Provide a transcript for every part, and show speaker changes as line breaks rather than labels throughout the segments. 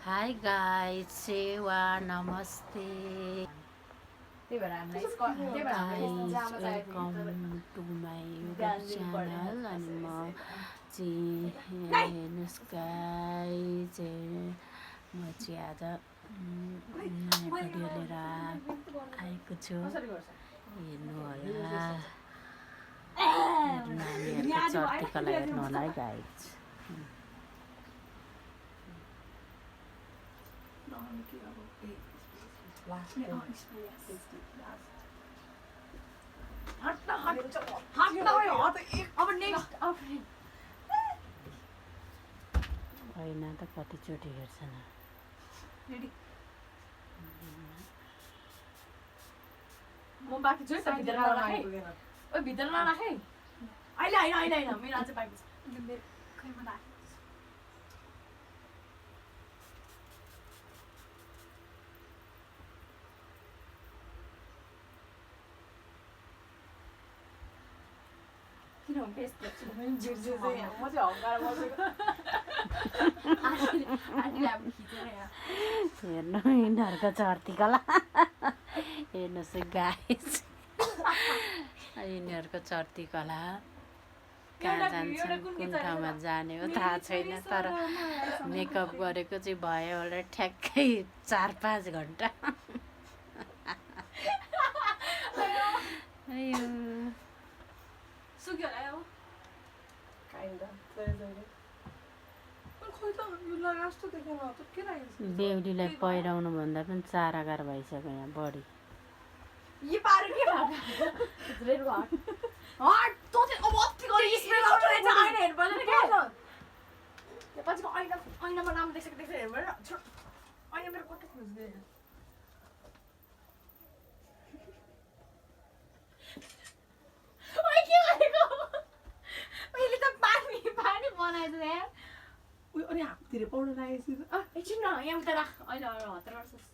high guys सेवा नमस्ते guys welcome to my YouTube channel अनि म चाहिँ हेर्नुहोस् गाइस म चाहिँ आज नयाँ भिडियो लिएर आएको छु हेर्नु होला नानीहरूको चर्तीकला हेर्नु होला है गाइस होइन त कतिचोटि हेर्छन्
म बाँकी छु त भित्र नराखे ओइ भित्र नराखे अहिले होइन मेरो अझै बाँकी छ खै म राखेँ किन फेस देख्छु म चाहिँ हङ्गाएर बसेको
हेर्नु यिनीहरूको चर्तीकला हेर्नुहोस् गाइस यिनीहरूको चर्तीकला कहाँ जान्छन् कुन ठाउँमा जाने हो थाहा छैन तर मेकअप गरेको चाहिँ भयो होला ठ्याक्कै 4-5 घन्टा
सुक्यो होला अब
बेहुलीलाई पहिराउनु भन्दा पनि 4 आकार भइसक्यो यहाँ बढी
ये पार के रेड वाट हट तो चाहिँ अब अति गरी स्मेल आउँछ रहेछ आइना हेर्नु पर्दैन के त्यो पछिको ऐनामा नाम देख्छ हेर्नु पर्दैन ऐना मेरो कस्तो खोज्दैन ओइ के गरेको मैले त पानी बनाएछ यार उयो अनि हाततिर पाउडर लागेपछि एकछिन न यहाँ उता राख अहिले हतार गर्छस्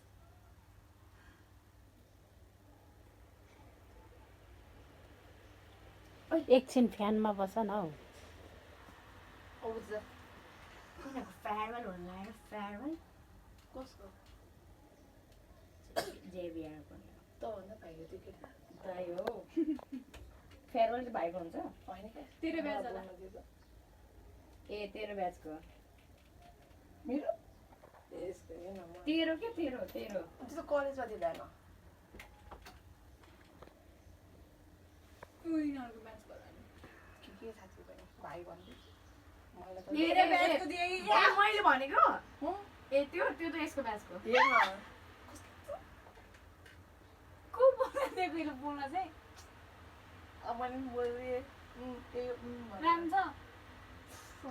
एकछिन फ्यानमा बस न हौ
फेयरवेल हुनु लाग्यो फेयरवेल कसको जेबिआरको तँभन्दा भाइको त्यो केटा दाइ हो फेयरवेल चाहिँ भाइको हुन्छ होइन क्या तेरो ब्याच होला ए तेरो ब्याचको मेरो तेरो के तेरो त्यो त कलेजमा दिँदैन उनीहरूको ब्याचको होला नि के साथी पनि भाइ भन्दैछु मैले भनेको ए त्यो त यसको ब्याचको को बोल्दै बोल्न चाहिँ अब मैले बोल्दै राम्रो छ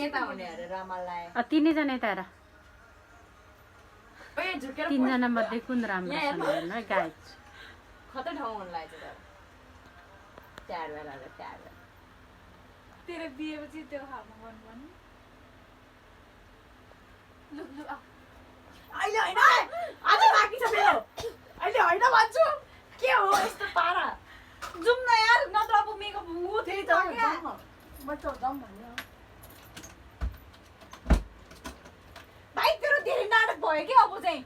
यता हुने अरे रमालाई
3 जना यता हेर 3 जना मध्ये कुन राम्रो छ हेर्नु है गाइस
कतै ठाउँ हुन लाग्छ त चार तेरो बिहेपछि त्यो खालको गर्नु पर्ने लु अहिले होइन अझै बाँकी छ मेरो अहिले होइन भन्छु के हो यस्तो पारा जाउँ न यार नत्र अब मेकअप हो फेरि त बच्चा जाउँ भन्यो भाइ तेरो धेरै नाटक भयो कि अब चाहिँ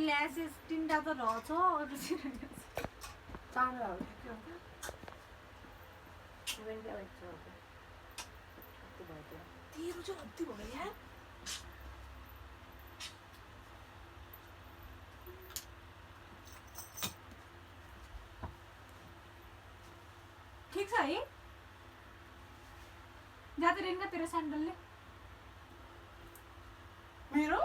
ल्यासेस 3टा त रहेछ अरू चाहिँ चाँडो तेरो चाहिँ अति भयो यार ठिक छ है जाँदै रहेन तेरो स्यान्डलले मेरो